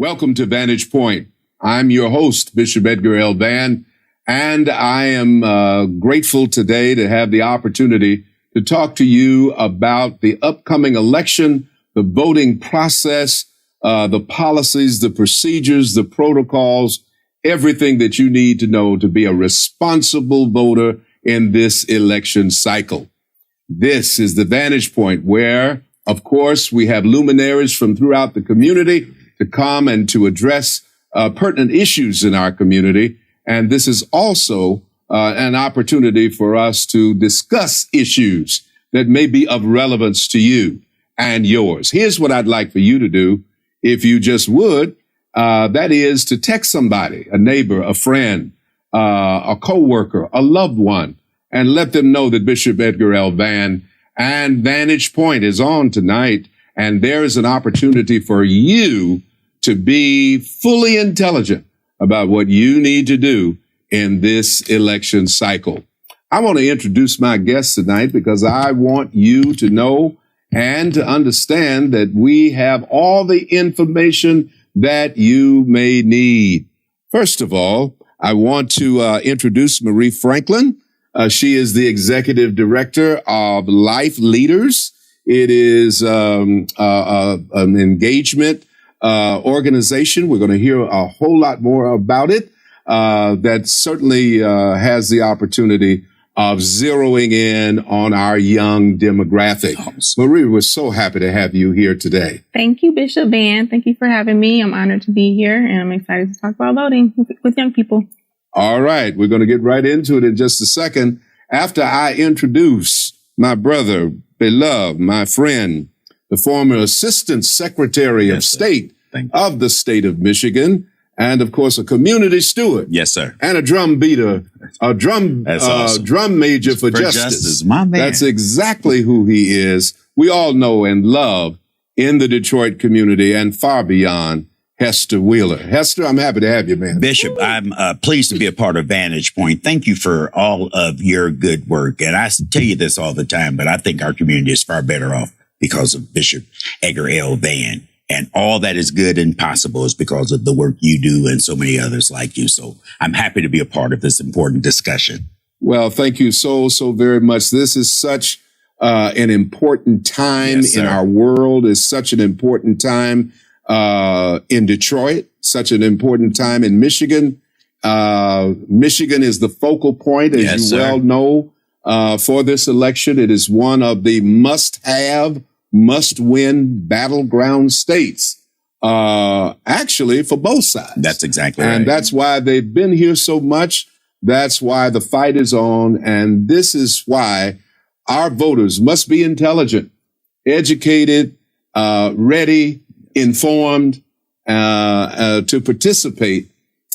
Welcome to Vantage Point. I'm your host, Bishop Edgar L. Vann, and I am grateful today to have the opportunity to talk to you about the upcoming election, the voting process, the policies, the procedures, the protocols, everything that you need to know to be a responsible voter in this election cycle. This is the Vantage Point where, of course, we have luminaries from throughout the community to come and to address pertinent issues in our community. And this is also an opportunity for us to discuss issues that may be of relevance to you and yours. Here's what I'd like for you to do, if you just would, that is to text somebody, a neighbor, a friend, a coworker, a loved one, and let them know that Bishop Edgar L. Vann and Vantage Point is on tonight. And there is an opportunity for you to be fully intelligent about what you need to do in this election cycle. I want to introduce my guest tonight because I want you to know and to understand that we have all the information that you may need. First of all, I want to introduce Marie Franklin. She is the executive director of Life Leaders. It is an engagement organization. We're going to hear a whole lot more about it. That certainly has the opportunity of zeroing in on our young demographic. Marie, we're so happy to have you here today. Thank you, Bishop Vann. Thank you for having me. I'm honored to be here, and I'm excited to talk about voting with young people. All right. We're going to get right into it in just a second. After I introduce my brother, beloved, my friend, the former Assistant Secretary of State of the state of Michigan, and of course a community steward. Yes, sir. And a drum beater, a drum major for justice. My man. That's exactly who he is. We all know and love in the Detroit community and far beyond. Hester Wheeler. Hester, I'm happy to have you, man. Bishop, I'm pleased to be a part of Vantage Point. Thank you for all of your good work. And I tell you this all the time, but I think our community is far better off because of Bishop Edgar L. Vann. And all that is good and possible is because of the work you do and so many others like you. So I'm happy to be a part of this important discussion. Well, thank you so very much. This is such an important time in our world. It's such an important time in Detroit, such an important time in Michigan. Michigan is the focal point, as you well know, for this election. It is one of the must-have, must-win battleground states, actually, for both sides. That's exactly right. And that's why they've been here so much. That's why the fight is on. And this is why our voters must be intelligent, educated, ready, informed, to participate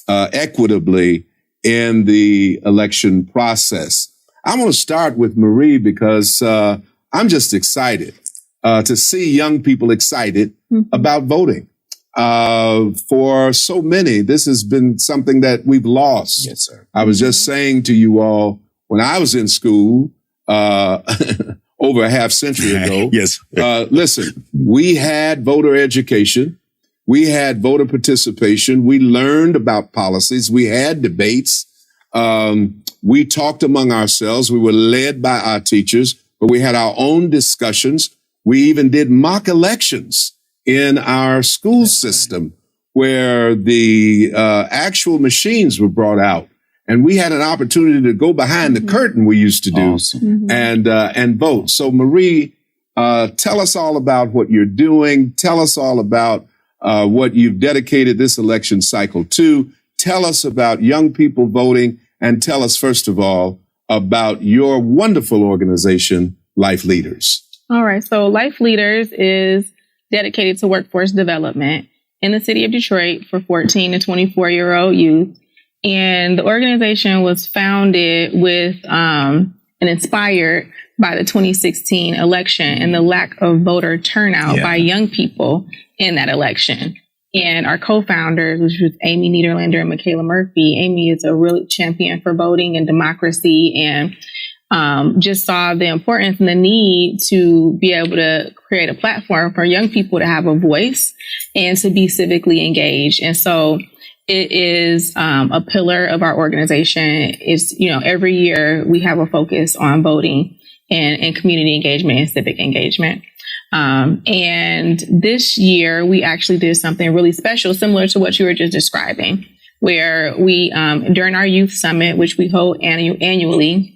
equitably in the election process. I want to start with Marie because I'm just excited to see young people excited about voting. For so many, this has been something that we've lost. Yes, sir. I was just saying to you all, when I was in school, over a half century ago. Yes. Listen, we had voter education. We had voter participation. We learned about policies. We had debates. We talked among ourselves. We were led by our teachers, but we had our own discussions. We even did mock elections in our school system where the actual machines were brought out. And we had an opportunity to go behind the curtain, we used to do, and vote. So, Marie, tell us all about what you're doing. Tell us all about what you've dedicated this election cycle to. Tell us about young people voting, and tell us, first of all, about your wonderful organization, Life Leaders. All right. So Life Leaders is dedicated to workforce development in the city of Detroit for 14 to 24-year-old youth. And the organization was founded with and inspired by the 2016 election and the lack of voter turnout by young people in that election. And our co-founders, which was Amy Niederlander and Michaela Murphy. Amy is a real champion for voting and democracy and just saw the importance and the need to be able to create a platform for young people to have a voice and to be civically engaged. And so it is a pillar of our organization. It's, every year we have a focus on voting and community engagement and civic engagement. And this year we actually did something really special, similar to what you were just describing, where we, during our youth summit, which we hold annually,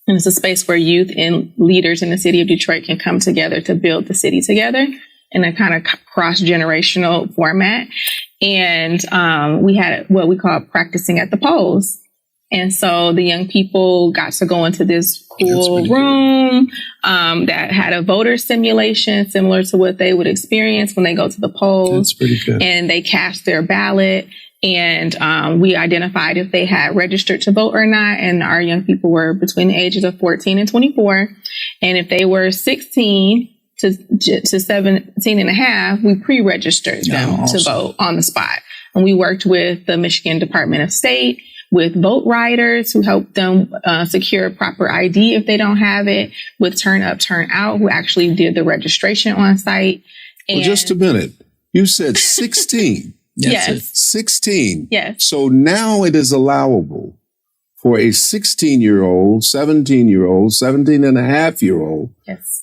and it's a space where youth and leaders in the city of Detroit can come together to build the city together in a kind of cross-generational format. And we had what we call practicing at the polls. And so the young people got to go into this cool room that had a voter simulation similar to what they would experience when they go to the polls. That's pretty good. And they cast their ballot. And we identified if they had registered to vote or not. And our young people were between the ages of 14 and 24. And if they were 16 to 17 and a half, we pre-registered them to vote on the spot. And we worked with the Michigan Department of State, with vote riders who helped them secure proper ID if they don't have it, with Turn Up, Turn Out, who actually did the registration on site. And well, just a minute. You said 16. Yes. 16. Yes. So now it is allowable for a 16-year-old, 17-year-old, 17 and a half-year-old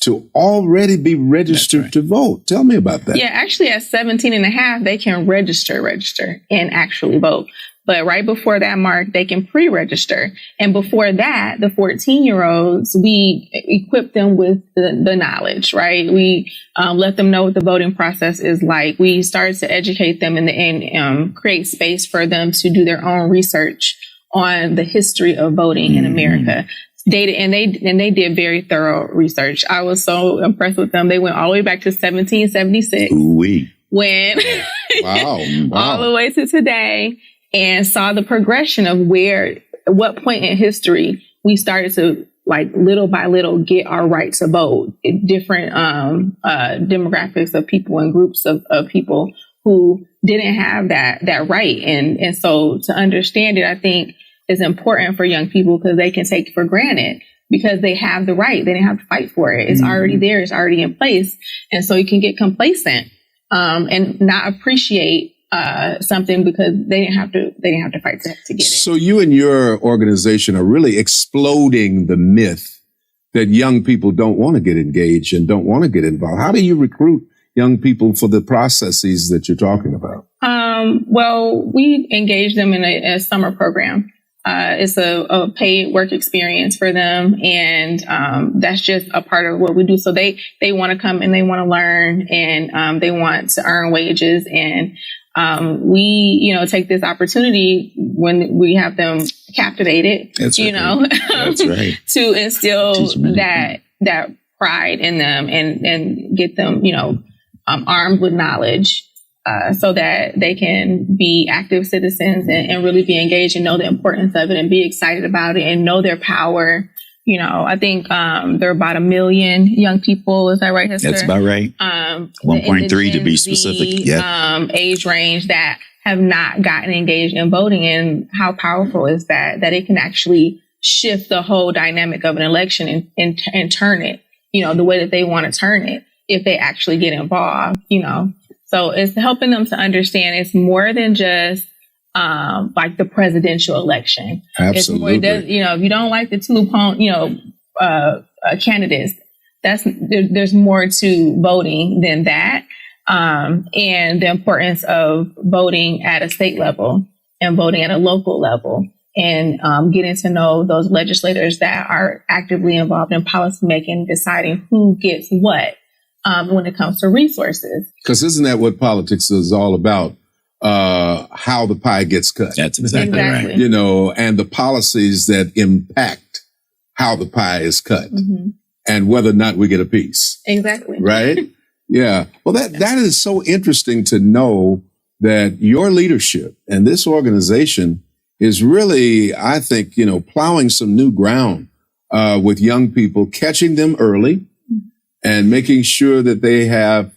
to already be registered to vote. Tell me about that. Yeah, actually at 17 and a half, they can register and actually vote. But right before that mark, they can pre-register. And before that, the 14-year-olds, we equip them with the knowledge, right? We let them know what the voting process is like. We started to educate them and create space for them to do their own research on the history of voting in America. They did very thorough research. I was so impressed with them. They went all the way back to 1776. Ooh-wee. When wow. all the way to today, and saw the progression of what point in history we started to, like, little by little get our right to vote. Different demographics of people and groups of people who didn't have that right. And so to understand it, I think is important for young people because they can take it for granted because they have the right. They didn't have to fight for it. It's already there. It's already in place. And so you can get complacent and not appreciate something because they didn't have to fight to get it. So you and your organization are really exploding the myth that young people don't want to get engaged and don't want to get involved. How do you recruit young people for the processes that you're talking about? Well, we engage them in a summer program. It's a paid work experience for them. And that's just a part of what we do. So they want to come and they want to learn and they want to earn wages. And we, take this opportunity when we have them captivated, That's right. to instill that pride in them and get them, armed with knowledge. So that they can be active citizens and really be engaged and know the importance of it and be excited about it and know their power. I think there are about 1 million young people. Is that right, Hester? That's about right. 1.3 to be specific. Age range that have not gotten engaged in voting. And how powerful is that it can actually shift the whole dynamic of an election and turn it, the way that they want to turn it if they actually get involved, So it's helping them to understand it's more than just like the presidential election. Absolutely. It's more, if you don't like the two candidates, there's more to voting than that. And the importance of voting at a state level and voting at a local level and getting to know those legislators that are actively involved in policymaking, deciding who gets what. When it comes to resources. Because isn't that what politics is all about? How the pie gets cut. That's exactly right. And the policies that impact how the pie is cut and whether or not we get a piece. Exactly. Right? Yeah. Well, that is so interesting to know that your leadership and this organization is really, I think, plowing some new ground with young people, catching them early, and making sure that they have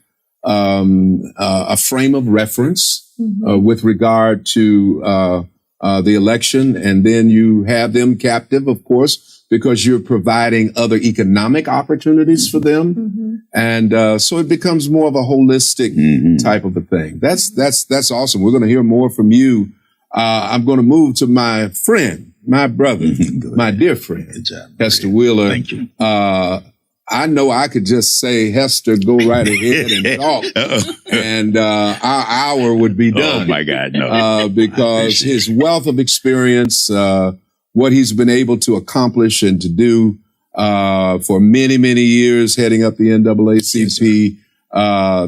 a frame of reference with regard to the election. And then you have them captive, of course, because you're providing other economic opportunities for them. Mm-hmm. And so it becomes more of a holistic type of a thing. That's awesome. We're going to hear more from you. I'm going to move to my friend, my brother, my dear friend, Hester Wheeler. Thank you. I know I could just say, Hester, go right ahead and talk. And our hour would be done. Oh, my God, no. Because his wealth of experience, what he's been able to accomplish and to do for many, many years, heading up the NAACP,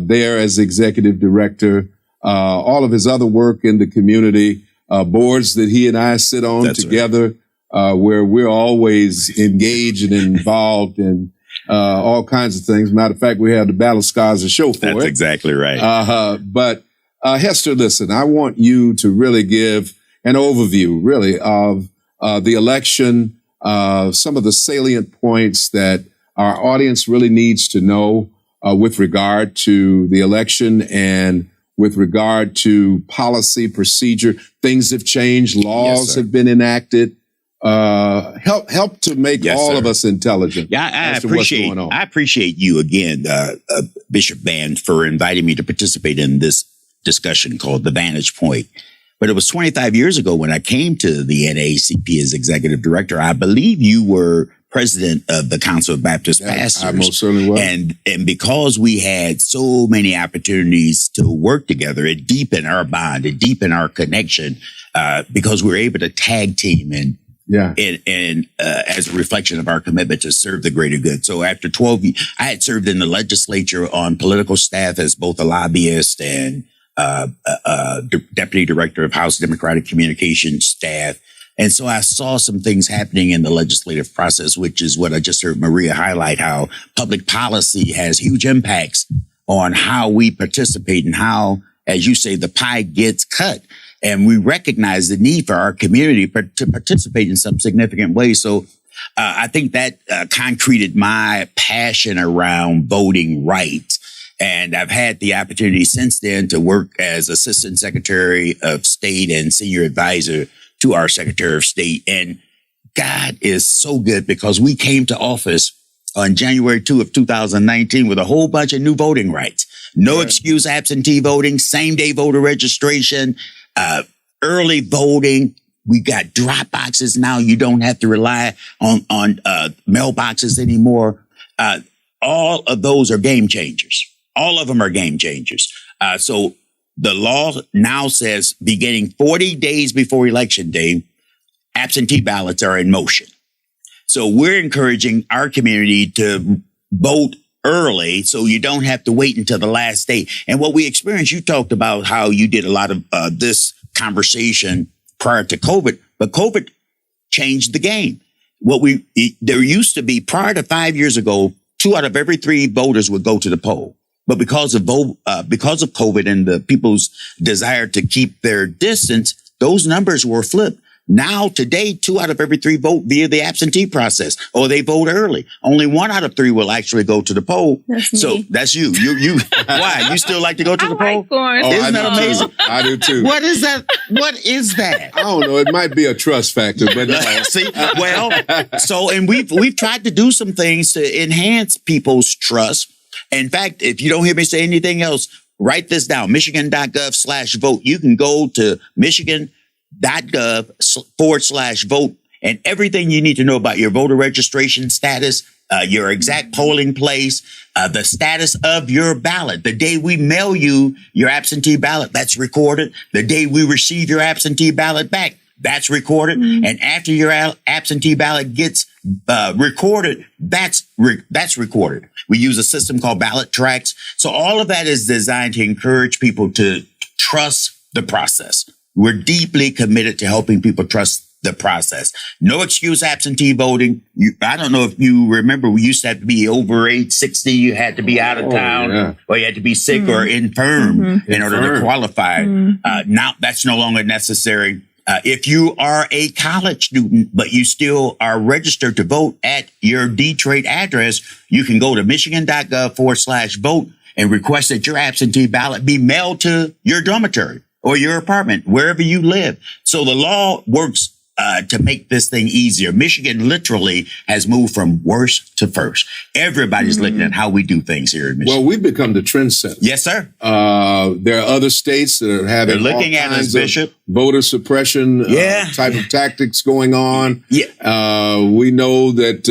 there as executive director, all of his other work in the community, boards that he and I sit on together, where we're always engaged and involved in all kinds of things. Matter of fact, we have the Battle Scars to show for it. That's exactly right. But Hester, listen, I want you to really give an overview, really, of the election, some of the salient points that our audience really needs to know with regard to the election and with regard to policy, procedure. Things have changed. Laws have been enacted. Help to make all of us intelligent. Yeah, I appreciate you again, Bishop Vann, for inviting me to participate in this discussion called The Vantage Point. But it was 25 years ago when I came to the NAACP as executive director. I believe you were president of the Council of Baptist Pastors. I most certainly was. And because we had so many opportunities to work together, it deepened our bond, it deepened our connection, because we were able to tag team and as a reflection of our commitment to serve the greater good. So after 12 years, I had served in the legislature on political staff as both a lobbyist and deputy director of House Democratic Communications staff. And so I saw some things happening in the legislative process, which is what I just heard Maria highlight, how public policy has huge impacts on how we participate and how, as you say, the pie gets cut. And we recognize the need for our community to participate in some significant way. So I think that concreted my passion around voting rights. And I've had the opportunity since then to work as Assistant Secretary of State and Senior Advisor to our Secretary of State. And God is so good because we came to office on January 2 of 2019 with a whole bunch of new voting rights. No excuse absentee voting, same day voter registration, early voting. We got drop boxes now. You don't have to rely on mailboxes anymore. All of those are game changers. All of them are game changers. So the law now says beginning 40 days before Election Day, absentee ballots are in motion. So we're encouraging our community to vote early so you don't have to wait until the last day. And what we experienced, you talked about how you did a lot of this conversation prior to COVID, but COVID changed the game. There used to be, prior to 5 years ago, 2 out of every 3 voters would go to the poll. But because of COVID and the people's desire to keep their distance, those numbers were flipped. Now, today, 2 out of every 3 vote via the absentee process, or they vote early. Only 1 out of 3 will actually go to the poll. That's so me. That's you. Why? You still like to go to the poll? Isn't that amazing? I do too. What is that? What is that? I don't know. It might be a trust factor, but see, and we've tried to do some things to enhance people's trust. In fact, if you don't hear me say anything else, write this down, michigan.gov/vote. You can go to michigan.gov/vote and everything you need to know about your voter registration status, your exact polling place, the status of your ballot. The day we mail you your absentee ballot, that's recorded. The day we receive your absentee ballot back, that's recorded. Mm-hmm. And after your absentee ballot gets recorded, that's recorded. We use a system called ballot tracks. So all of that is designed to encourage people to trust the process. We're deeply committed to helping people trust the process. No excuse absentee voting. I don't know if you remember, we used to have to be over age 60. You had to be out of town, or you had to be sick or infirm in order to qualify. Now that's no longer necessary. If you are a college student, but you still are registered to vote at your Detroit address, you can go to michigan.gov/vote and request that your absentee ballot be mailed to your dormitory or your apartment, wherever you live. So the law works to make this thing easier. Michigan literally has moved from worst to first. Everybody's looking at how we do things here in Michigan. Well, we've become the trendsetter. Yes, sir. There are other states that are having They're looking at us, Bishop. Voter suppression type of tactics going on. Yeah. We know that,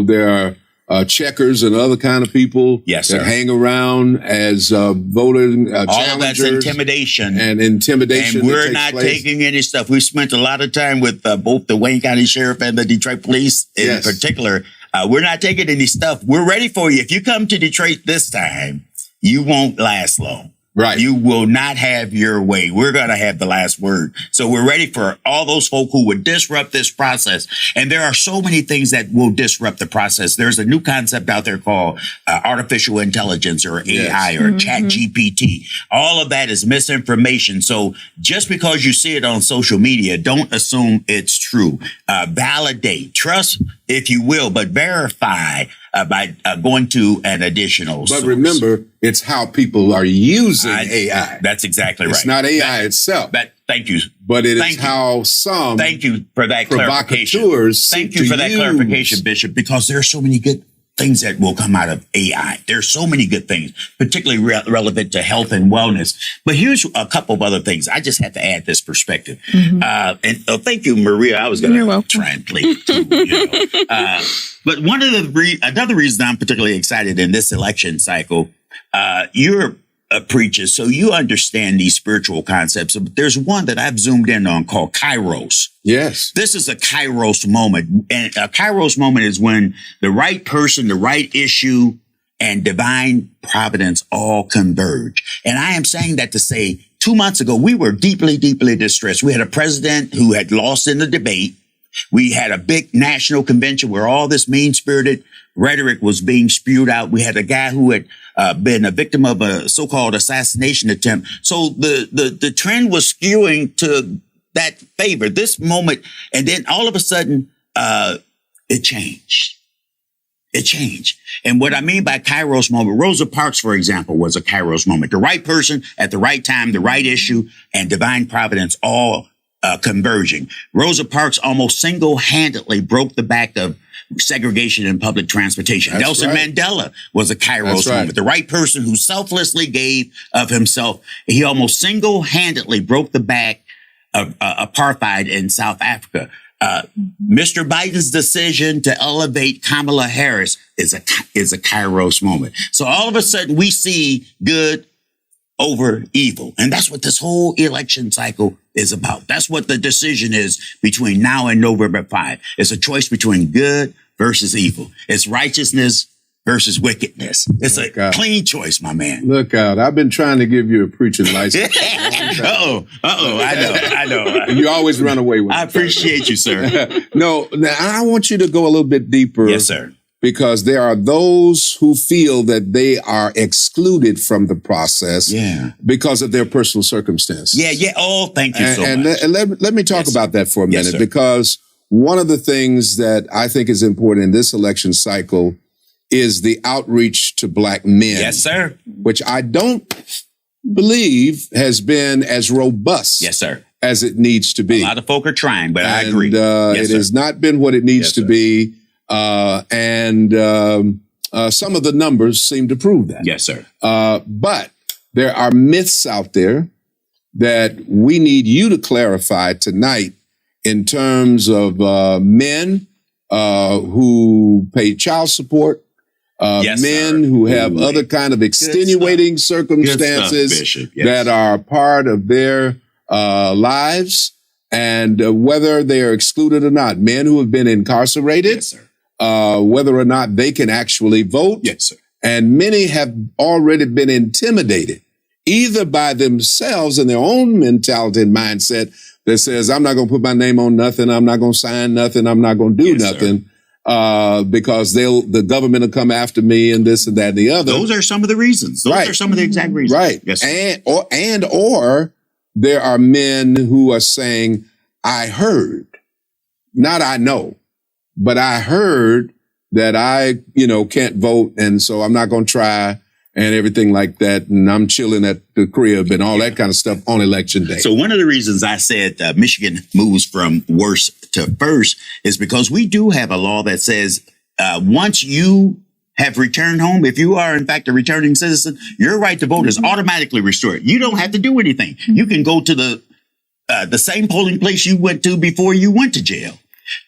there are checkers and other kind of people that hang around as voting challengers. All of that's intimidation. And intimidation. And we're not taking any stuff. We've spent a lot of time with both the Wayne County Sheriff and the Detroit Police in particular. We're not taking any stuff. We're ready for you. If you come to Detroit this time, you won't last long. Right. You will not have your way. We're going to have the last word. So we're ready for all those folk who would disrupt this process. And there are so many things that will disrupt the process. There's a new concept out there called artificial intelligence or AI or chat GPT. All of that is misinformation. So just because you see it on social media, don't assume it's true. Validate, trust, if you will, but verify by going to an additional source. But remember, it's how people are using AI. That's exactly right. It's not AI itself. Thank you. But it is how some Thank you for that clarification. Thank you for that clarification, Bishop, because there are so many good things that will come out of AI. There's so many good things, particularly relevant to health and wellness. But here's a couple of other things. I just have to add this perspective. And thank you, Maria. I was going to translate too. But another reason I'm particularly excited in this election cycle, you're a preacher, so you understand these spiritual concepts. But there's one that I've zoomed in on called Chiros. Yes. This is a Chiros moment. And a Chiros moment is when the right person, the right issue, and divine providence all converge. And I am saying that to say 2 months ago, we were deeply, deeply distressed. We had a president who had lost in the debate. We had a big national convention where all this mean-spirited rhetoric was being spewed out. We had a guy who had been a victim of a so-called assassination attempt. So the trend was skewing to that favor, this moment. And then all of a sudden, it changed. It changed. And what I mean by Chiros moment, Rosa Parks, for example, was a Chiros moment. The right person at the right time, the right issue, and divine providence all converging. Rosa Parks almost single-handedly broke the back of segregation in public transportation. Nelson Mandela was a Chiros moment. The right person who selflessly gave of himself. He almost single-handedly broke the back of apartheid in South Africa. Mr. Biden's decision to elevate Kamala Harris is a Chiros moment. So all of a sudden we see good over evil. And that's what this whole election cycle is about. That's what the decision is between now and November 5. It's a choice between good versus evil. It's righteousness versus wickedness. It's a clean choice, my man. Look out. I've been trying to give you a preaching license. I know. And you always run away with it. I appreciate you, sir. No, now I want you to go a little bit deeper. Yes, sir. Because there are those who feel that they are excluded from the process because of their personal circumstances. Yeah. Oh, thank you so much. And let me talk about that for a minute, because one of the things that I think is important in this election cycle is the outreach to Black men. Yes, sir. Which I don't believe has been as robust. Yes, sir. As it needs to be. A lot of folk are trying, but I agree. It has not been what it needs to be. And some of the numbers seem to prove that. Yes, sir. But there are myths out there that we need you to clarify tonight in terms of men who pay child support, men who have other kind of extenuating circumstances that are part of their lives, and whether they are excluded or not. Men who have been incarcerated. Yes, sir. Whether or not they can actually vote. Yes, sir. And many have already been intimidated, either by themselves and their own mentality and mindset that says, I'm not going to put my name on nothing. I'm not going to sign nothing. I'm not going to do nothing because the government will come after me and this and that and the other. Those are some of the reasons. Those are some of the exact reasons. Right. Yes, sir. Or there are men who are saying, I heard, not I know. But I heard that I, can't vote, and so I'm not going to try, and everything like that. And I'm chilling at the crib and all that kind of stuff on election day. So one of the reasons I said Michigan moves from worst to first is because we do have a law that says once you have returned home, if you are in fact a returning citizen, your right to vote is automatically restored. You don't have to do anything. You can go to the same polling place you went to before you went to jail.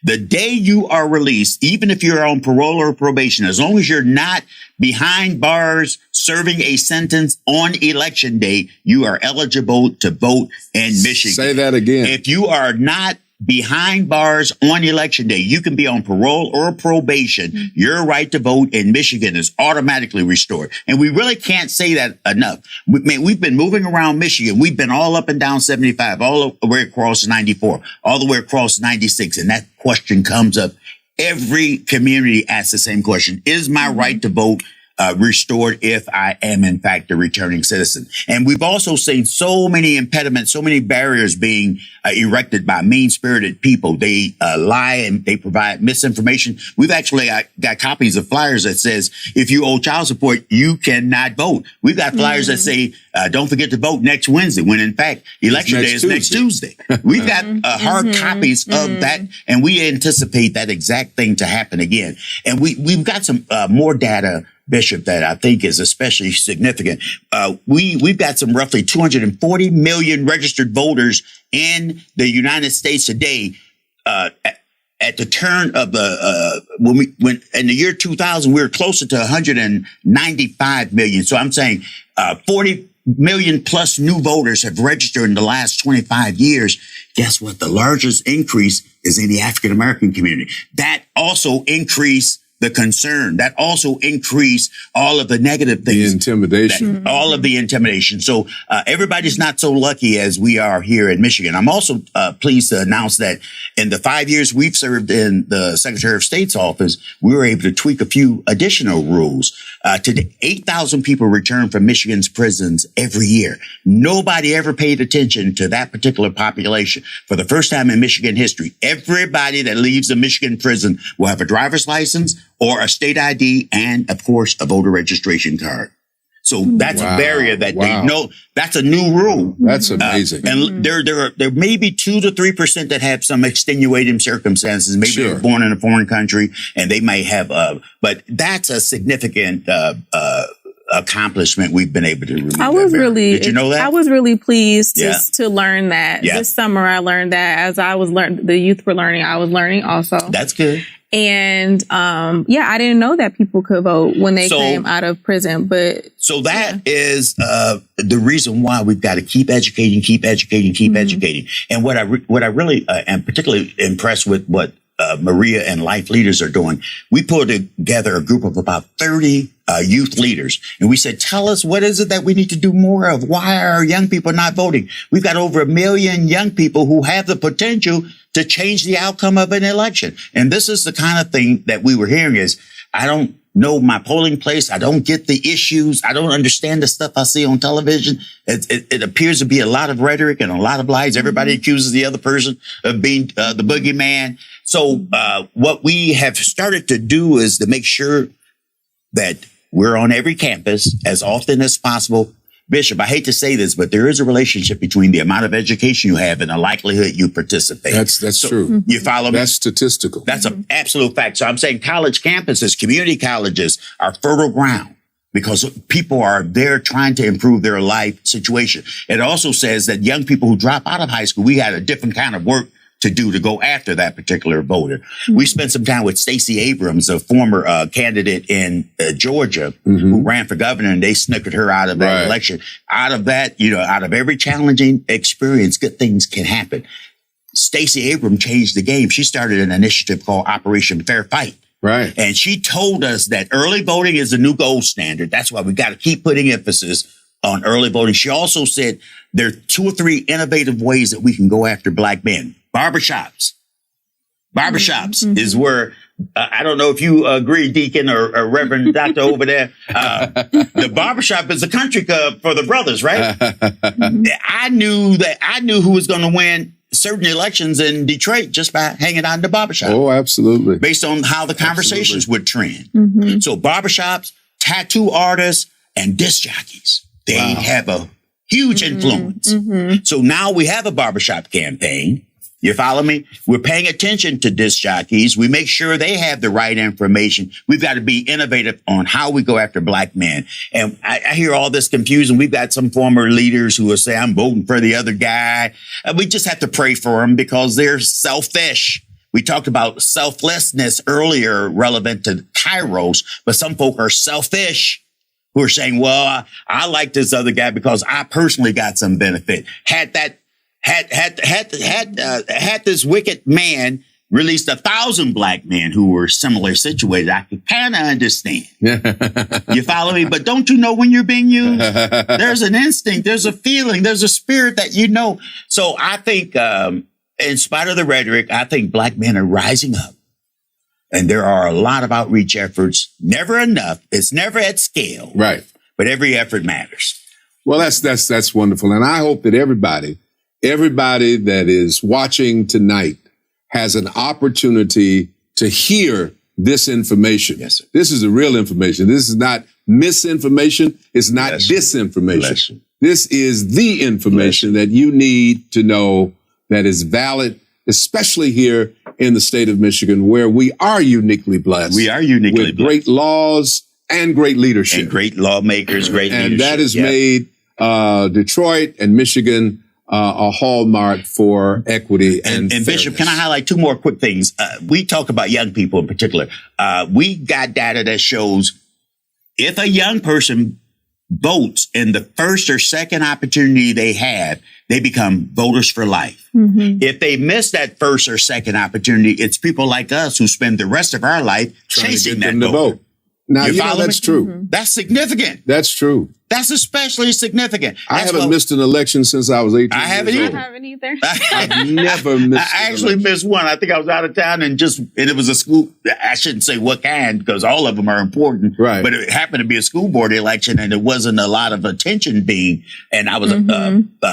The day you are released, even if you're on parole or probation, as long as you're not behind bars serving a sentence on election day, you are eligible to vote in Michigan. Say that again. If you are not behind bars on election day, you can be on parole or probation. Your right to vote in Michigan is automatically restored. And we really can't say that enough. We've been moving around Michigan. We've been all up and down 75, all the way across 94, all the way across 96. And that question comes up. Every community asks the same question. Is my right to vote restored if I am, in fact, a returning citizen? And we've also seen so many impediments, so many barriers being erected by mean-spirited people. They lie and they provide misinformation. We've actually got copies of flyers that says, if you owe child support, you cannot vote. We've got flyers that say, don't forget to vote next Wednesday, when in fact, election day is next Tuesday. We've got hard copies of that, and we anticipate that exact thing to happen again. And we've got some more data, Bishop, that I think is especially significant. We've got some roughly 240 million registered voters in the United States today. At the turn of when in the year 2000, we were closer to 195 million. So I'm saying 40 million plus new voters have registered in the last 25 years. Guess what? The largest increase is in the African American community. That also increased the concern. That also increased all of the negative things. The intimidation. All of the intimidation. So everybody's not so lucky as we are here in Michigan. I'm also pleased to announce that in the 5 years we've served in the Secretary of State's office, we were able to tweak a few additional rules. Today, 8,000 people return from Michigan's prisons every year. Nobody ever paid attention to that particular population. For the first time in Michigan history, everybody that leaves a Michigan prison will have a driver's license or a state ID and, of course, a voter registration card. So that's a barrier that they know. That's a new rule. That's amazing. And there may be 2 to 3% that have some extenuating circumstances. Maybe they were born in a foreign country and they may have, but that's a significant, accomplishment we've been able to remove. Did you know that? I was really pleased to learn that. This summer I learned that as the youth were learning, I was learning also. That's good. And I didn't know that people could vote when they came out of prison. But so that is the reason why we've got to keep educating. And what I really am particularly impressed with what Maria and Life Leaders are doing. We put together a group of about 30 youth leaders, and we said, tell us, what is it that we need to do more of? Why are our young people not voting? We've got over 1 million young people who have the potential to change the outcome of an election. And this is the kind of thing that we were hearing is, I don't know my polling place. I don't get the issues. I don't understand the stuff I see on television. It appears to be a lot of rhetoric and a lot of lies. Everybody accuses the other person of being the boogeyman. So what we have started to do is to make sure that we're on every campus as often as possible. Bishop, I hate to say this, but there is a relationship between the amount of education you have and the likelihood you participate. That's true. You follow me? That's statistical. That's an absolute fact. So I'm saying college campuses, community colleges are fertile ground because people are there trying to improve their life situation. It also says that young people who drop out of high school, we had a different kind of work to do to go after that particular voter. We spent some time with Stacey Abrams, a former candidate in Georgia who ran for governor, and they snookered her out of that election. Out of that, out of every challenging experience, good things can happen. Stacey Abrams changed the game. She started an initiative called Operation Fair Fight. Right. And she told us that early voting is the new gold standard. That's why we got to keep putting emphasis on early voting. She also said there are 2 or 3 innovative ways that we can go after black men. Barbershops is where, I don't know if you agree, Deacon or Reverend Doctor over there. The barbershop is a country club for the brothers, right? I knew who was going to win certain elections in Detroit just by hanging out in the barbershop. Oh, absolutely. Based on how the conversations would trend. So barbershops, tattoo artists, and disc jockeys. They have a huge influence. So now we have a barbershop campaign. You follow me? We're paying attention to disc jockeys. We make sure they have the right information. We've got to be innovative on how we go after black men. And I hear all this confusion. We've got some former leaders who will say, I'm voting for the other guy. We just have to pray for them because they're selfish. We talked about selflessness earlier, relevant to Chiros, but some folk are selfish who are saying, well, I like this other guy because I personally got some benefit. Had this wicked man released 1,000 black men who were similar situated, I could kind of understand. You follow me? But don't you know when you're being used? There's an instinct, there's a feeling, there's a spirit that you know. So I think, in spite of the rhetoric, I think black men are rising up. And there are a lot of outreach efforts. Never enough. It's never at scale. Right. But every effort matters. Well, that's wonderful. And I hope that everybody that is watching tonight has an opportunity to hear this information. Yes, sir. This is the real information. This is not misinformation. It's not disinformation. This is the information that you need to know that is valid, especially here in the state of Michigan, where we are uniquely blessed. We are uniquely with blessed. Great laws and great leadership. And great lawmakers, great leadership. And that has made Detroit and Michigan a hallmark for equity and Bishop, can I highlight two more quick things? We talk about young people in particular. We got data that shows if a young person votes in the first or second opportunity they have, they become voters for life. If they miss that first or second opportunity, it's people like us who spend the rest of our life chasing that vote. Now, you know, that's true. That's significant. That's true. That's especially significant. I haven't missed an election since I was 18 I haven't years either. I haven't either. I've never missed I actually missed one. I think I was out of town and it was a school. I shouldn't say what kind because all of them are important. Right. But it happened to be a school board election and there wasn't a lot of attention and I was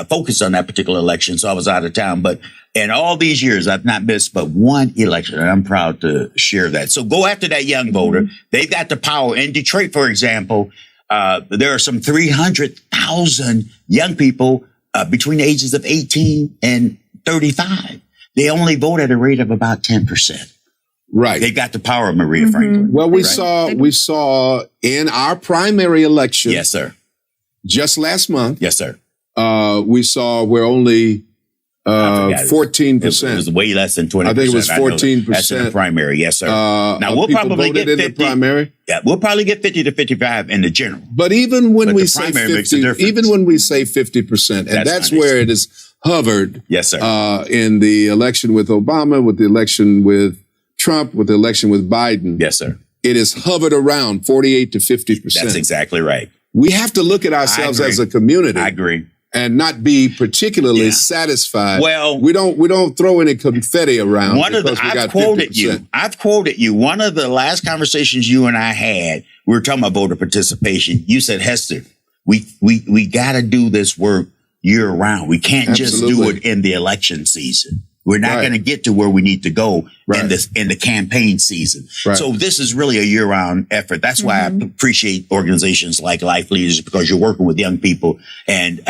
focused on that particular election. So I was out of town. But in all these years, I've not missed but one election, and I'm proud to share that. So go after that young voter. They've got the power. In Detroit, for example, there are some 300,000 young people between the ages of 18 and 35. They only vote at a rate of about 10%. Right. They got the power of Maria Franklin. Well, we saw in our primary election. Yes, sir. Just last month. Yes, sir. We saw where only 14%. It was way less than 20%. I think it was 14%. That's in the primary. Yes, sir. Now we'll probably get 50 in the primary. Yeah, we'll probably get 50 to 55 in the general. But even when we say 50%, and that's where it is hovered. Yes, sir. In the election with Obama, with the election with Trump, with the election with Biden. Yes, sir. It is hovered around 48 to 50%. That's exactly right. We have to look at ourselves as a community. I agree. And not be particularly satisfied. Well, we don't throw any confetti around. I've quoted you. One of the last conversations you and I had, we were talking about voter participation. You said, Hester, we got to do this work year round. We can't just do it in the election season. We're not going to get to where we need to go in the campaign season. Right. So this is really a year-round effort. That's why I appreciate organizations like Life Leaders, because you're working with young people. And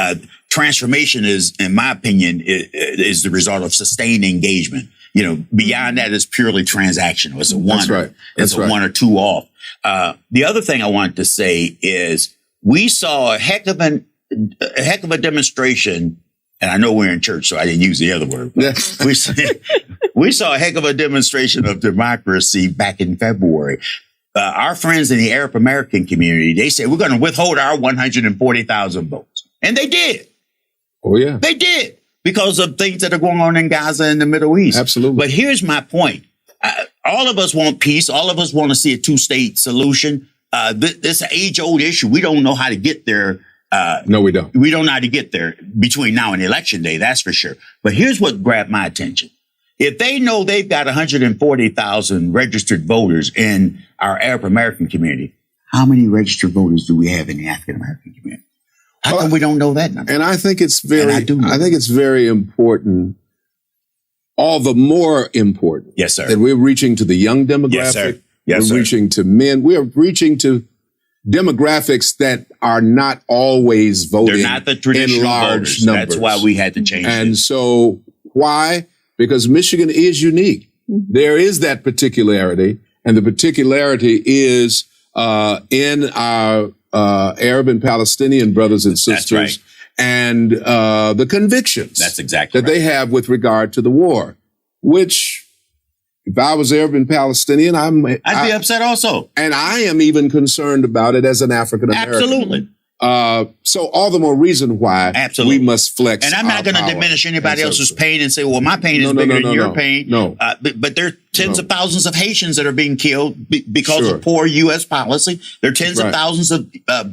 transformation is, in my opinion, is the result of sustained engagement. You know, beyond that, it's purely transactional. It's a one. That's right. It's a one or two off. The other thing I wanted to say is we saw a heck of a demonstration. And I know we're in church, so I didn't use the other word. We saw a heck of a demonstration of democracy back in February. Our friends in the Arab American community, they said, we're going to withhold our 140,000 votes. And they did. Oh, yeah. They did because of things that are going on in Gaza and the Middle East. Absolutely. But here's my point. All of us want peace. All of us want to see a two-state solution. This age-old issue. We don't know how to get there. No, we don't. We don't know how to get there between now and election day. That's for sure. But here's what grabbed my attention. If they know they've got 140,000 registered voters in our Arab American community, how many registered voters do we have in the African American community? How come we don't know that number? And I think it's very important, all the more important. Yes, sir. That we're reaching to the young demographic. Yes, sir. Yes, we're reaching to men. We are reaching to demographics that are not always voting. They're not the traditional in large voters. numbers. That's why we had to change And it. so why? Because Michigan is unique. There is that particularity, and the particularity is in our Arab and Palestinian brothers and sisters. That's right. And the convictions That's exactly that they have with regard to the war, which if I was Arab and Palestinian, I'd be upset also. And I am even concerned about it as an African American. Absolutely. So all the more reason why Absolutely. we must flex. And I'm not going to diminish anybody else's pain and say, well, my pain is No, bigger no, than your pain. No. But there are tens of thousands of Haitians that are being killed because Sure. of poor U.S. policy. There are tens of thousands of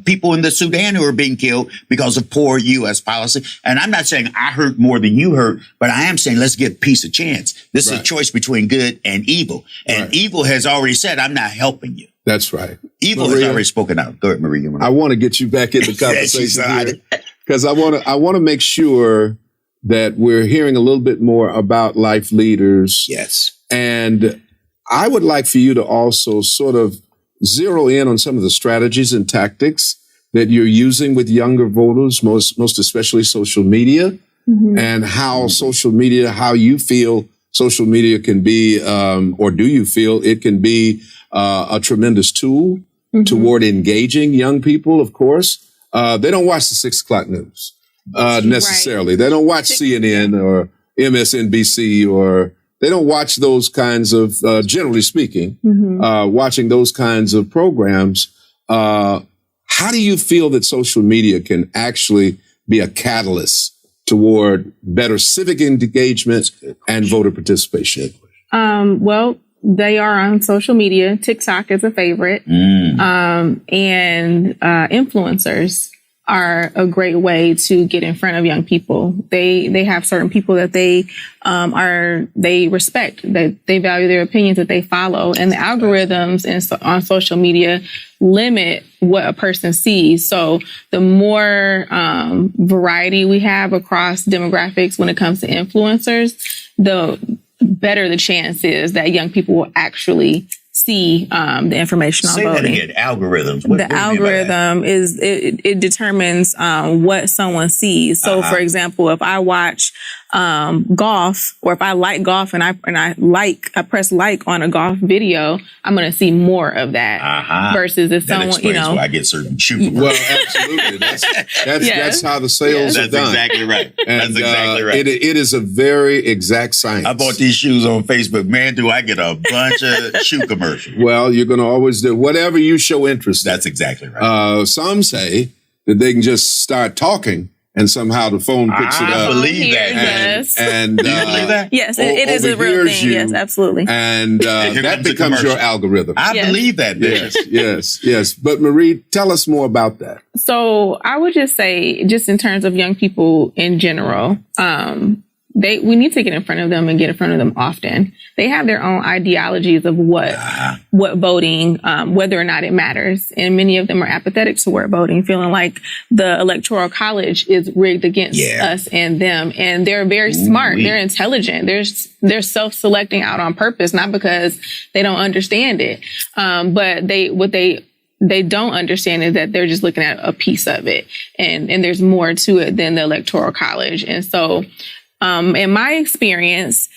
people in the Sudan who are being killed because of poor U.S. policy. And I'm not saying I hurt more than you hurt, but I am saying let's give peace a chance. This is a choice between good and evil. And evil has already said, I'm not helping you. That's right. Evil Maria, has already spoken out. Go ahead, Maria. I want to get you back in the conversation here because I want to make sure that we're hearing a little bit more about life leaders. Yes. And I would like for you to also sort of zero in on some of the strategies and tactics that you're using with younger voters, most especially social media, and how social media, how you feel social media can be, or do you feel it can be a tremendous tool toward engaging young people, of course. They don't watch the 6 o'clock news necessarily. They don't watch CNN or MSNBC, or they don't watch those kinds of, generally speaking, watching those kinds of programs. How do you feel that social media can actually be a catalyst toward better civic engagement and voter participation? Well, they are on social media. TikTok is a favorite. And influencers are a great way to get in front of young people. They have certain people that they respect, that they value their opinions, that they follow. And the algorithms on social media limit what a person sees. So the more variety we have across demographics when it comes to influencers, the better the chance is that young people will actually see the information on voting. Say that again, algorithms. The algorithm is, it determines what someone sees. So for example, if I watch golf, or if I like golf and I press like on a golf video, I'm going to see more of that versus if that someone, why I get certain shoes. Well, absolutely. That's how the sales are done. That's exactly right. And, That's exactly right. It is a very exact science. I bought these shoes on Facebook. Man, do I get a bunch of shoe commercials. Well, you're going to always do whatever you show interest in. That's exactly right. Some say that they can just start talking and somehow the phone picks it up. I believe that. Yes. And do you believe that? Yes, it is a real thing. Yes, absolutely. And that becomes your algorithm. I believe that. Yes. But Marie, tell us more about that. So I would just say, just in terms of young people in general, we need to get in front of them and get in front of them often. They have their own ideologies of what voting, whether or not it matters. And many of them are apathetic toward voting, feeling like the Electoral College is rigged against us and them. And they're very smart. They're intelligent. They're self-selecting out on purpose, not because they don't understand it. But they don't understand is that they're just looking at a piece of it. And there's more to it than the Electoral College. And so, in my experience,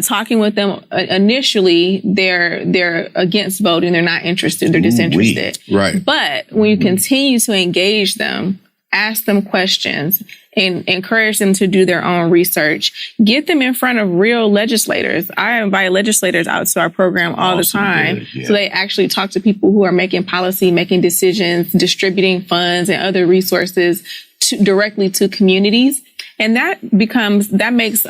talking with them initially, they're against voting. They're not interested. They're disinterested. Right. But when you continue to engage them, ask them questions, and encourage them to do their own research, get them in front of real legislators. I invite legislators out to our program all the time. So they actually talk to people who are making policy, making decisions, distributing funds and other resources directly to communities. And that makes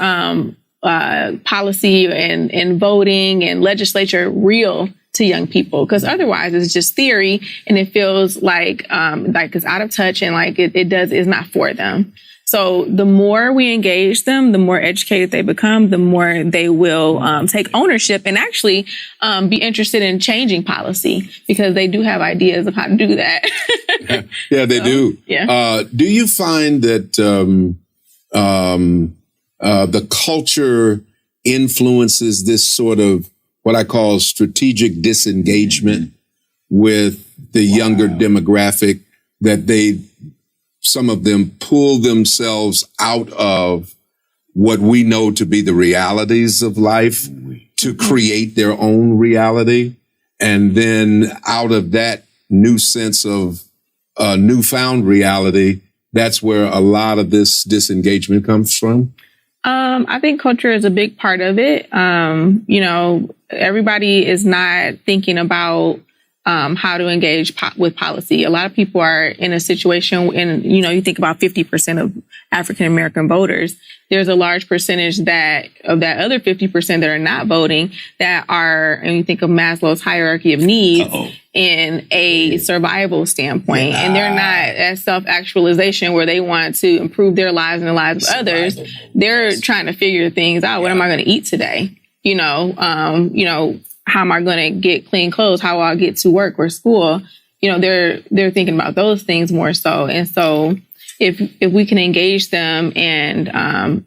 policy and voting and legislature real to young people, because otherwise it's just theory and it feels like it's out of touch and like it is not for them. So the more we engage them, the more educated they become, the more they will take ownership and actually be interested in changing policy, because they do have ideas of how to do that. They do. Yeah. Do you find that the culture influences this sort of what I call strategic disengagement with the younger demographic, that some of them pull themselves out of what we know to be the realities of life to create their own reality. And then out of that new sense of newfound reality, that's where a lot of this disengagement comes from. I think culture is a big part of it. Everybody is not thinking about how to engage with policy. A lot of people are in a situation, and you think about 50% of African American voters. There's a large percentage of that other 50% that are not voting that are, and you think of Maslow's hierarchy of needs in a survival standpoint, and they're not at self-actualization where they want to improve their lives and the lives of others. They're trying to figure things out. What am I going to eat today? How am I going to get clean clothes? How will I get to work or school? They're thinking about those things more so. And so if we can engage them and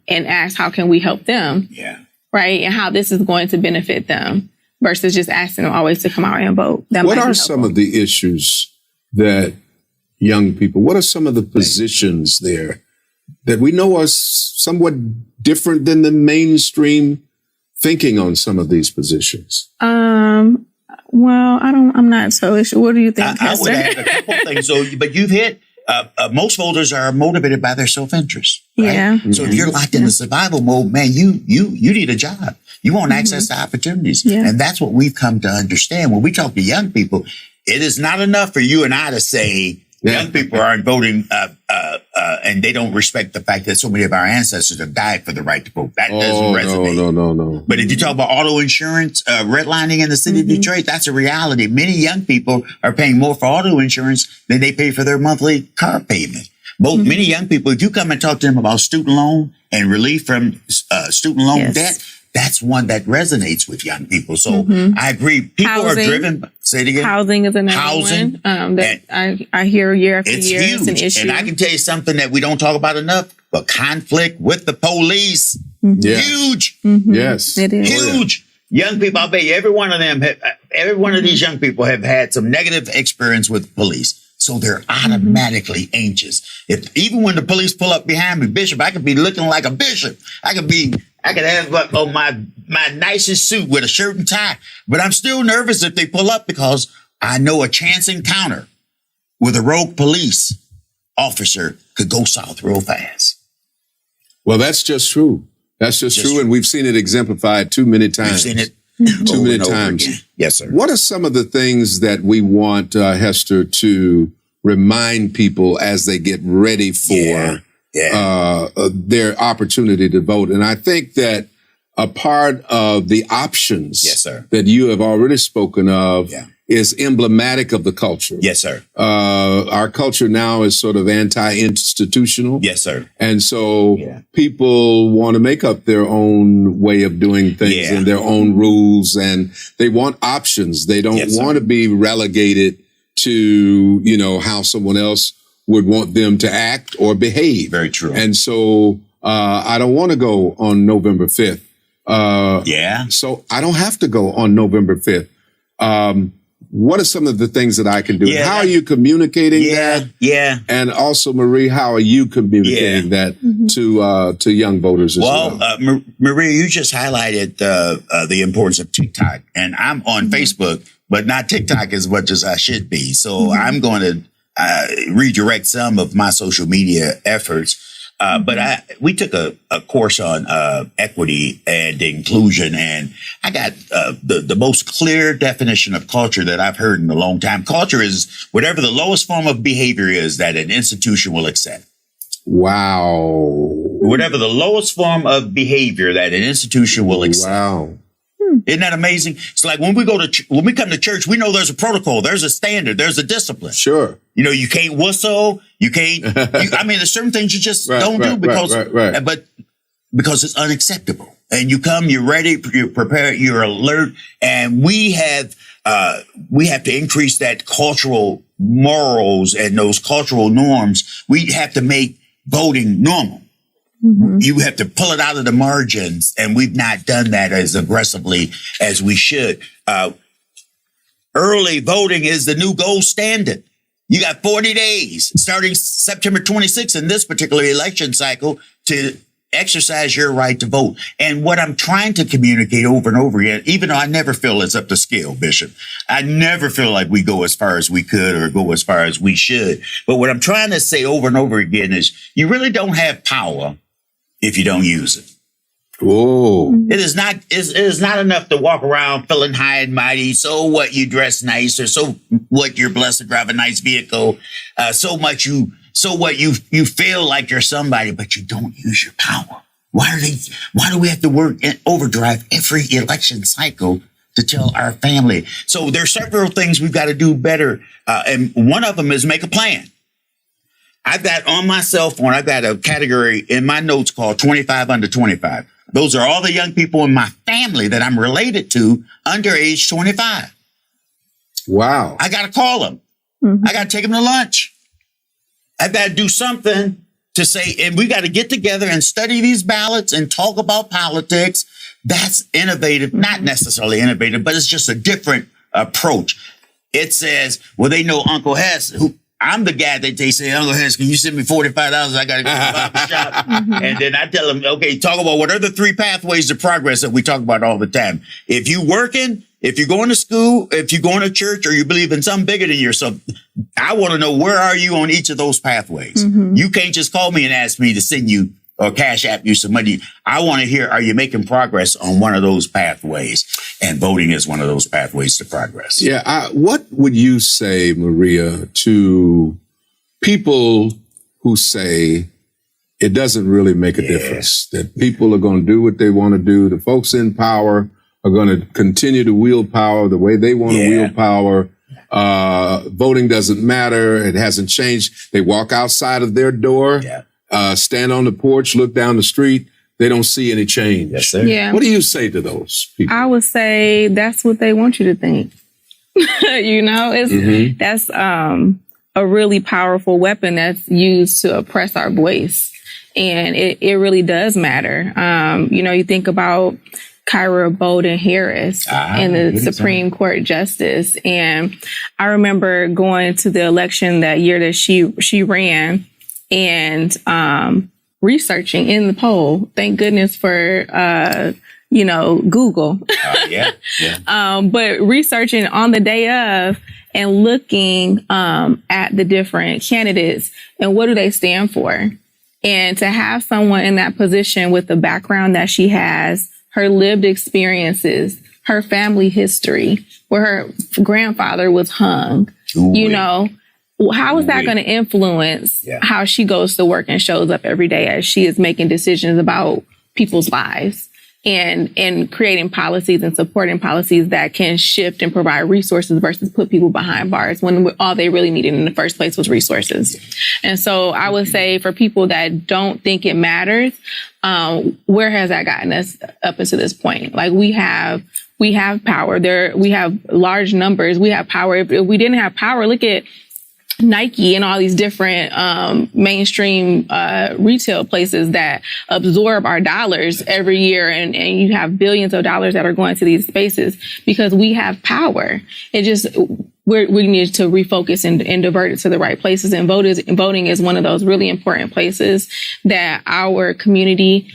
ask, how can we help them? Yeah. Right. And how this is going to benefit them versus just asking them always to come out and vote. What are some of the issues that young people, what are some of the positions there that we know are somewhat different than the mainstream thinking on some of these positions? Well, I'm not so sure. What do you think, I would add a couple of things. But you've hit, most voters are motivated by their self-interest. Right? Yeah. So if you're locked in the survival mode, man, you need a job. You want access to opportunities. Yeah. And that's what we've come to understand. When we talk to young people, it is not enough for you and I to say young people aren't voting, and they don't respect the fact that so many of our ancestors have died for the right to vote. That doesn't resonate. No. But if you talk about auto insurance, redlining in the city of Detroit, that's a reality. Many young people are paying more for auto insurance than they pay for their monthly car payment. Many young people, if you come and talk to them about student loan and relief from student loan debt, that's one that resonates with young people. So I agree. People are driven. Say it again. Housing is another one that I hear year after year. Huge. It's an issue. And I can tell you something that we don't talk about enough, but conflict with the police. Huge. Yes. It is. Huge. Young people, I'll bet you every one of these young people have had some negative experience with police. So they're automatically anxious. Even when the police pull up behind me, Bishop, I could be looking like a bishop. I could have my nicest suit with a shirt and tie, but I'm still nervous if they pull up because I know a chance encounter with a rogue police officer could go south real fast. Well, that's just true. That's just true. And we've seen it exemplified too many times. We've seen it too many times. Again. Yes, sir. What are some of the things that we want, Hester, to remind people as they get ready for their opportunity to vote? And I think that a part of the options that you have already spoken of is emblematic of the culture. Yes, sir. Our culture now is sort of anti-institutional. Yes, sir. And so people want to make up their own way of doing things and their own rules, and they want options. They don't want to be relegated to, how someone else would want them to act or behave. Very true. And so I don't want to go on November 5th. So I don't have to go on November 5th. What are some of the things that I can do? How are you communicating that? Yeah. And also, Marie, how are you communicating that to young voters as well? Well, Maria, you just highlighted the importance of TikTok. And I'm on Facebook, but not TikTok as much as I should be. So I'm going to redirect some of my social media efforts. But we took a course on equity and inclusion, and I got the most clear definition of culture that I've heard in a long time. Culture is whatever the lowest form of behavior is that an institution will accept. Wow. Whatever the lowest form of behavior that an institution will accept. Wow. Isn't that amazing? It's like when we come to church, we know there's a protocol, there's a standard, there's a discipline. Sure. You can't whistle, you can't, there's certain things you just don't do but because it's unacceptable. And you come, you're ready, you're prepared, you're alert. And we have to increase that cultural morals and those cultural norms. We have to make voting normal. You have to pull it out of the margins, and we've not done that as aggressively as we should. early voting is the new gold standard. You got 40 days starting September 26th in this particular election cycle to exercise your right to vote. And what I'm trying to communicate over and over again, even though I never feel it's up to scale, Bishop, I never feel like we go as far as we could or go as far as we should. But what I'm trying to say over and over again is you really don't have power if you don't use it. Whoa. It is not enough to walk around feeling high and mighty. So what, you dress nice, or so what, you're blessed to drive a nice vehicle. So what, you feel like you're somebody, but you don't use your power. Why do we have to work in overdrive every election cycle to tell our family? So there's several things we've got to do better. And one of them is make a plan. I've got on my cell phone, I've got a category in my notes called 25 under 25. Those are all the young people in my family that I'm related to under age 25. Wow. I got to call them. Mm-hmm. I got to take them to lunch. I've got to do something to say, and we got to get together and study these ballots and talk about politics. That's innovative, not necessarily innovative, but it's just a different approach. It says, well, they know Uncle Hess, who I'm the guy that they say, Uncle Hess, can you send me $45? I got to go to the barber shop. And then I tell them, okay, talk about what are the 3 pathways to progress that we talk about all the time. If you working, if you're going to school, if you're going to church, or you believe in something bigger than yourself, I want to know, where are you on each of those pathways? Mm-hmm. You can't just call me and ask me to send you or Cash App you some money. I want to hear, are you making progress on one of those pathways? And voting is one of those pathways to progress. Yeah. What would you say, Maria, to people who say it doesn't really make a difference, that people are going to do what they want to do? The folks in power are going to continue to wield power the way they want to wield power. Voting doesn't matter. It hasn't changed. They walk outside of their door. Stand on the porch, look down the street. They don't see any change. Yes, sir. Yeah. What do you say to those people? I would say that's what they want you to think. That's a really powerful weapon that's used to oppress our voice. And it really does matter. You think about Kyra Bowden-Harris and the Supreme Court Justice. And I remember going to the election that year that she ran, and researching in the poll. Thank goodness for Google. But researching on the day of and looking at the different candidates and what do they stand for. And to have someone in that position with the background that she has, her lived experiences, her family history, where her grandfather was hung, how is that going to influence how she goes to work and shows up every day as she is making decisions about people's lives and creating policies and supporting policies that can shift and provide resources versus put people behind bars when all they really needed in the first place was resources. And so I would say for people that don't think it matters, where has that gotten us up until this point? Like we have power there. We have large numbers. We have power. If we didn't have power, look at Nike and all these different mainstream retail places that absorb our dollars every year. And you have billions of dollars that are going to these spaces because we have power. It just, we need to refocus and divert it to the right places. And voting is one of those really important places that our community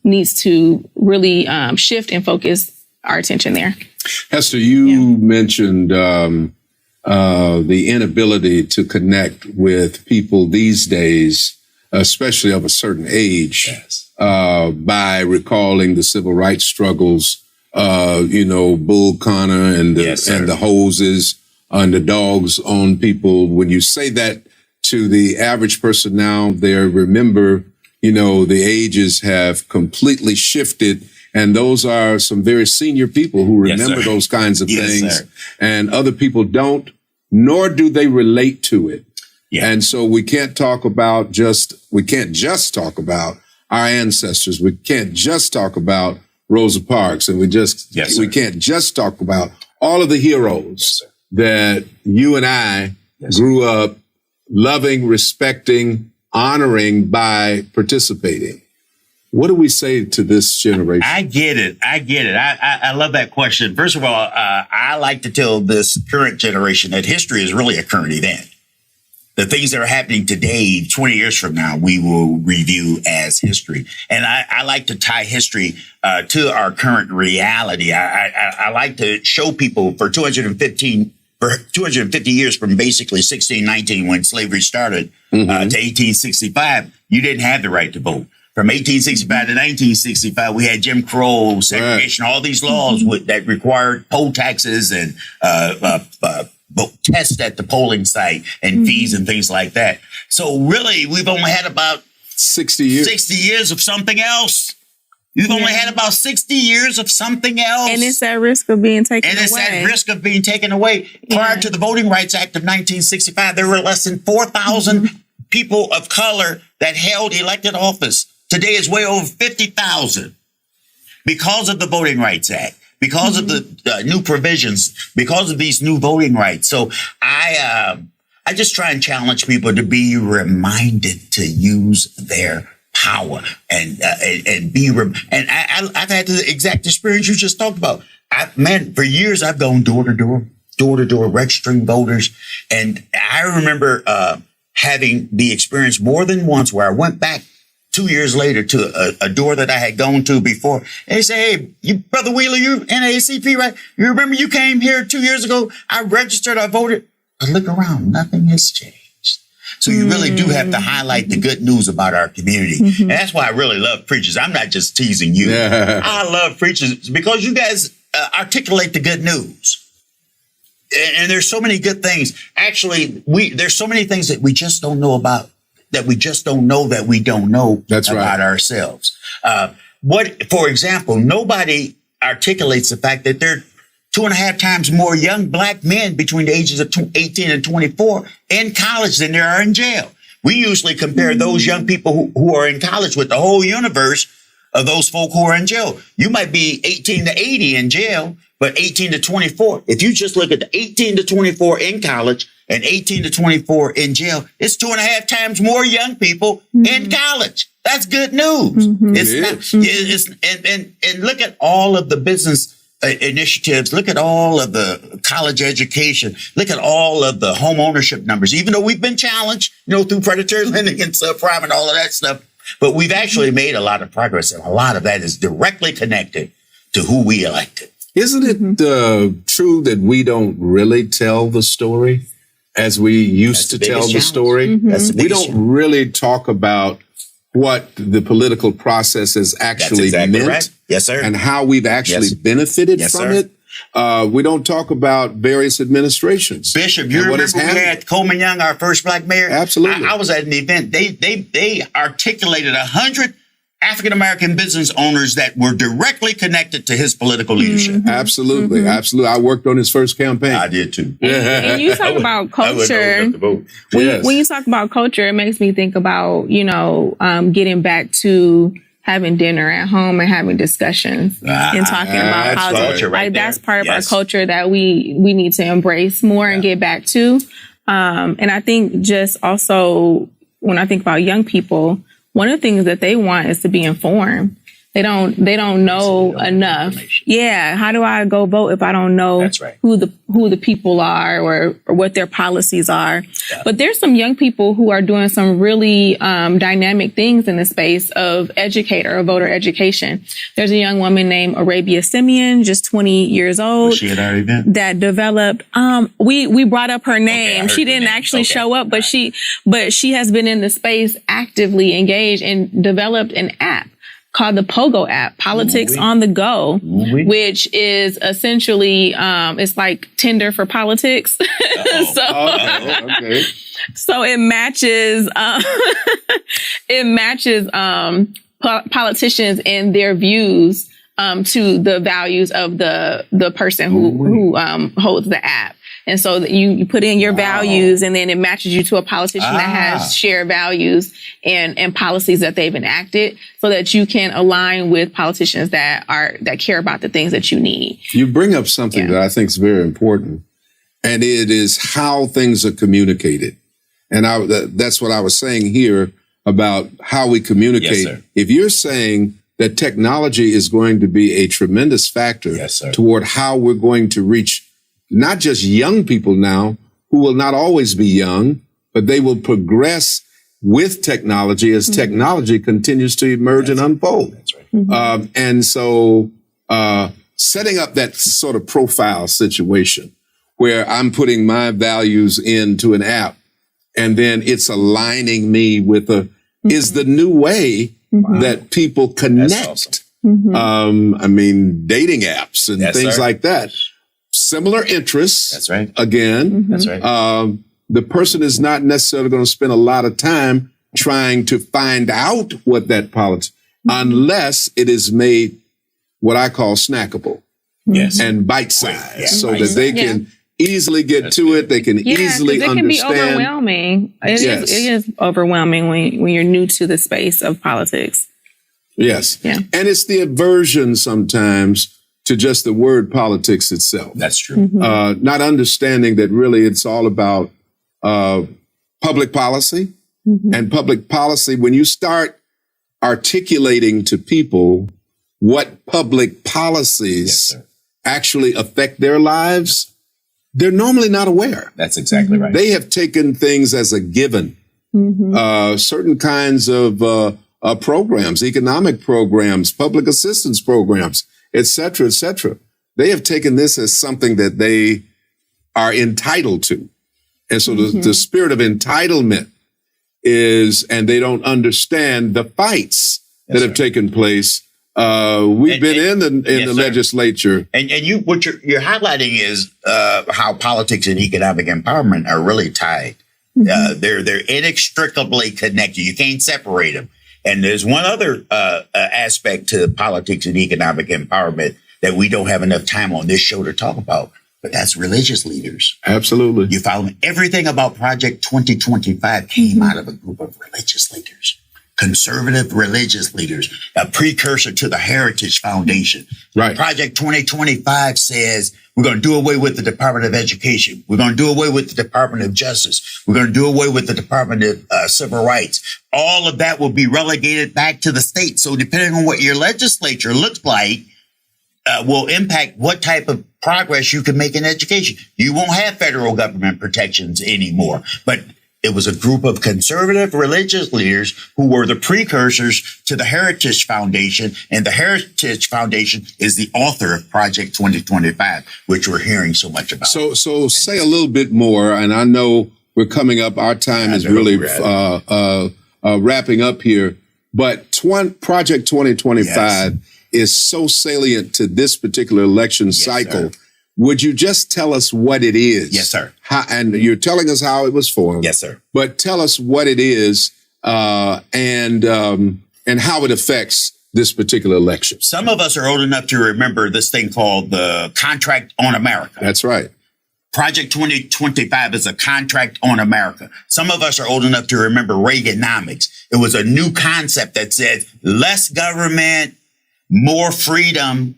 needs to really shift and focus our attention there. Hester, you mentioned the inability to connect with people these days, especially of a certain age, by recalling the civil rights struggles, Bull Connor and the hoses and the dogs on people. When you say that to the average person now, they remember, the ages have completely shifted. And those are some very senior people who remember those kinds of things. And other people don't, nor do they relate to it. Yeah. And so we can't just talk about our ancestors. We can't just talk about Rosa Parks. And we can't just talk about all of the heroes that you and I grew up loving, respecting, honoring by participating. What do we say to this generation? I get it. I love that question. First of all, I like to tell this current generation that history is really a current event. The things that are happening today, 20 years from now, we will review as history. And I like to tie history to our current reality. I like to show people for 250 years from basically 1619 when slavery started to 1865, you didn't have the right to vote. From 1865 to 1965, we had Jim Crow, segregation, all these laws that required poll taxes and tests at the polling site and fees and things like that. So really, we've only had about 60 years. 60 years of something else. You've only had about 60 years of something else. And it's at risk of being taken away. And it's at risk of being taken away. Prior to the Voting Rights Act of 1965, there were less than 4,000 people of color that held elected office. Today is way over 50,000 because of the Voting Rights Act, because of the new provisions, because of these new voting rights. So I just try and challenge people to be reminded to use their power and I've had the exact experience you just talked about. For years I've gone door to door, registering voters, and I remember having the experience more than once where I went back 2 years later to a door that I had gone to before. And they say, hey, you, Brother Wheeler, you NAACP, right? You remember you came here 2 years ago? I registered, I voted. But look around, nothing has changed. So you really do have to highlight the good news about our community. And that's why I really love preachers. I'm not just teasing you. I love preachers because you guys articulate the good news. And there's so many good things. Actually, there's so many things that we just don't know about. That we just don't know that we don't know about ourselves. For example, nobody articulates the fact that there are 2.5 times more young black men between the ages of 18 and 24 in college than there are in jail. We usually compare those young people who are in college with the whole universe of those folk who are in jail. You might be 18 to 80 in jail, but 18 to 24. If you just look at the 18 to 24 in college and 18 to 24 in jail, it's 2.5 times more young people in college. That's good news. And look at all of the business initiatives. Look at all of the college education. Look at all of the home ownership numbers. Even though we've been challenged, through predatory lending and subprime and all of that stuff, but we've actually made a lot of progress, and a lot of that is directly connected to who we elected. Isn't it true that we don't really tell the story as we used to tell the story? We don't really talk about what the political process has actually meant. Right. Yes, sir. And how we've actually benefited from it. We don't talk about various administrations. Bishop, you remember we had Coleman Young, our first black mayor? Absolutely. I was at an event. They articulated 100 African-American business owners that were directly connected to his political leadership. Absolutely. Absolutely. I worked on his first campaign. I did too. And you talk about culture. When you talk about culture, it makes me think about, getting back to having dinner at home and having discussions and talking about politics. That's part of our culture that we need to embrace more and get back to. And I think just also when I think about young people, one of the things that they want is to be informed. They don't know enough. Yeah. How do I go vote if I don't know who the people are or what their policies are? Yeah. But there's some young people who are doing some really dynamic things in the space of educator or voter education. There's a young woman named Arabia Simeon, just 20 years old. Was she at our event? That developed. We brought up her name. She didn't actually show up, but she has been in the space actively engaged and developed an app called the Pogo app, Politics on the Go, which is essentially, it's like Tinder for politics. So it matches, politicians and their views, to the values of the person who holds the app. And so that you put in your values and then it matches you to a politician that has shared values and policies that they've enacted so that you can align with politicians that care about the things that you need. You bring up something that I think is very important, and it is how things are communicated. And that's what I was saying here about how we communicate. Yes, sir. If you're saying that technology is going to be a tremendous factor Yes, sir. toward how we're going to reach not just young people now, who will not always be young, but they will progress with technology as technology continues to emerge and unfold. That's right. And so setting up that sort of profile situation where I'm putting my values into an app and then it's aligning me with is the new way that people connect. That's awesome. I mean, dating apps and Yes, things sir. like that. Similar interests. That's right. Again, That's right. the person is not necessarily going to spend a lot of time trying to find out what that politics, unless it is made what I call snackable Yes. and bite-sized, Yeah, so that bite-sized. they can easily get to it. They can easily it understand. can be overwhelming. Yes. It is overwhelming when you're new to the space of politics. Yes. Yeah. And it's the aversion sometimes to just the word politics itself. That's true. Not understanding that really it's all about public policy. And public policy, when you start articulating to people what public policies actually affect their lives, they're normally not aware. That's exactly right. They have taken things as a given. Certain kinds of programs, economic programs, public assistance programs, et cetera, et cetera. They have taken this as something that they are entitled to. And so the spirit of entitlement is, and they don't understand the fights that have taken place. We've been in the legislature. And you, what you're highlighting is how politics and economic empowerment are really tied. They're inextricably connected. You can't separate them. And there's one other aspect to politics and economic empowerment that we don't have enough time on this show to talk about, but that's religious leaders. Absolutely. You follow me? Everything about Project 2025 came out of a group of religious leaders. Conservative religious leaders, a precursor to the Heritage Foundation. Right. Project 2025 says we're going to do away with the Department of Education. We're going to do away with the Department of Justice. We're going to do away with the Department of Civil Rights. All of that will be relegated back to the state. So depending on what your legislature looks like, will impact what type of progress you can make in education. You won't have federal government protections anymore, but it was a group of conservative religious leaders who were the precursors to the Heritage Foundation. And the Heritage Foundation is the author of Project 2025, which we're hearing so much about. So say a little bit more. And I know we're coming up. Our time is really wrapping up here. But Project 2025 is so salient to this particular election cycle. Sir. Would you just tell us what it is? Yes, sir. And you're telling us how it was formed. Yes, sir. But tell us what it is and how it affects this particular election. Some of us are old enough to remember this thing called the Contract on America. That's right. Project 2025 is a contract on America. Some of us are old enough to remember Reaganomics. It was a new concept that said less government, more freedom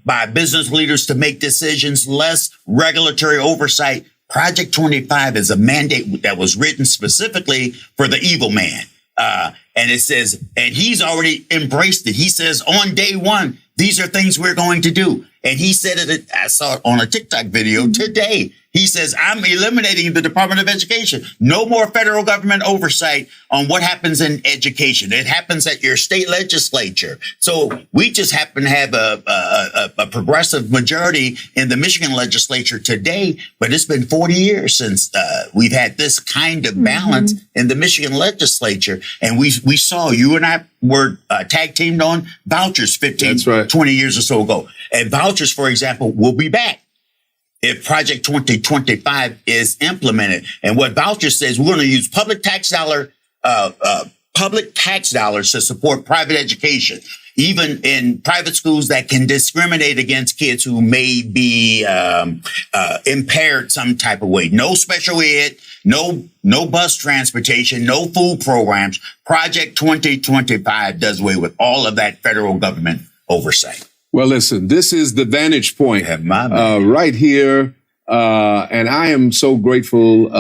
by business leaders to make decisions, less regulatory oversight. Project 25 is a mandate that was written specifically for the evil man. And it says, and he's already embraced it. He says on day one, these are things we're going to do. And he said it, I saw it on a TikTok video today. He says, I'm eliminating the Department of Education. No more federal government oversight on what happens in education. It happens at your state legislature. So we just happen to have a progressive majority in the Michigan legislature today, but it's been 40 years since we've had this kind of balance in the Michigan legislature. And we saw, you and I were tag teamed on vouchers 20 years or so ago. And vouchers, for example, will be back if Project 2025 is implemented. And what voucher says, we're going to use public tax dollars to support private education, even in private schools that can discriminate against kids who may be impaired some type of way. No special ed, no bus transportation, no food programs. Project 2025 does away with all of that federal government oversight. Well, listen, this is the vantage point right here. And I am so grateful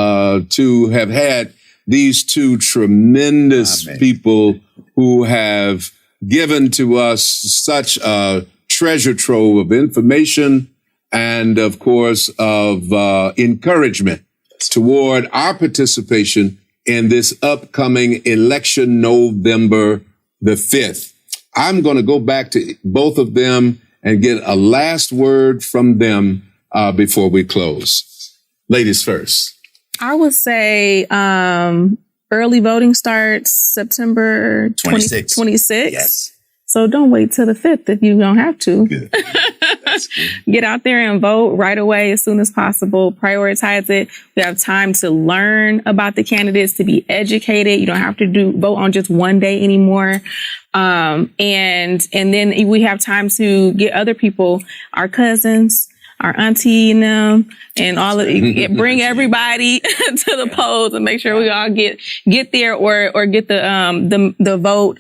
to have had these two tremendous people who have given to us such a treasure trove of information and, of course, of encouragement toward our participation in this upcoming election, November the 5th. I'm going to go back to both of them and get a last word from them before we close. Ladies first. I would say early voting starts September 26th. Yes. So don't wait till the 5th if you don't have to. Good. That's good. Get out there and vote right away as soon as possible. Prioritize it. We have time to learn about the candidates, to be educated. You don't have to vote on just one day anymore. And then we have time to get other people, our cousins, our auntie and them, and all of it. Bring everybody to the polls and make sure we all get there or get the vote,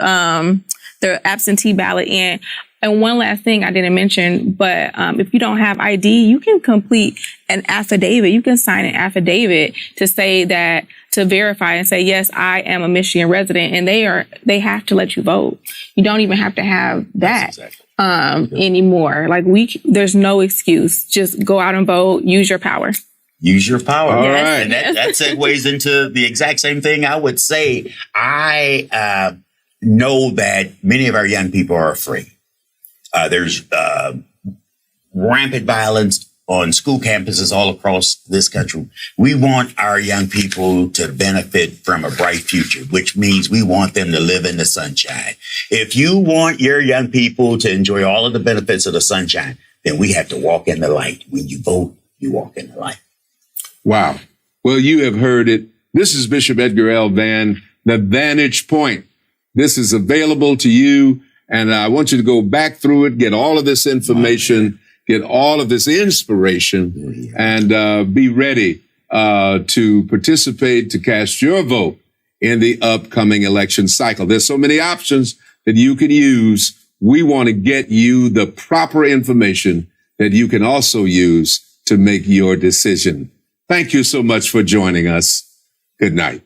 the absentee ballot in. And one last thing I didn't mention, but if you don't have ID, you can complete an affidavit. You can sign an affidavit to say that, to verify and say, yes, I am a Michigan resident, and they have to let you vote. You don't even have to have that anymore. Like there's no excuse. Just go out and vote. Use your power. Use your power. All yes. right. And that segues into the exact same thing I would say. I know that many of our young people are afraid. There's rampant violence on school campuses all across this country. We want our young people to benefit from a bright future, which means we want them to live in the sunshine. If you want your young people to enjoy all of the benefits of the sunshine, then we have to walk in the light. When you vote, you walk in the light. Wow. Well, you have heard it. This is Bishop Edgar L. Vann, the Vantage Point. This is available to you. And I want you to go back through it, get all of this information, get all of this inspiration, and be ready to participate, to cast your vote in the upcoming election cycle. There's so many options that you can use. We want to get you the proper information that you can also use to make your decision. Thank you so much for joining us. Good night.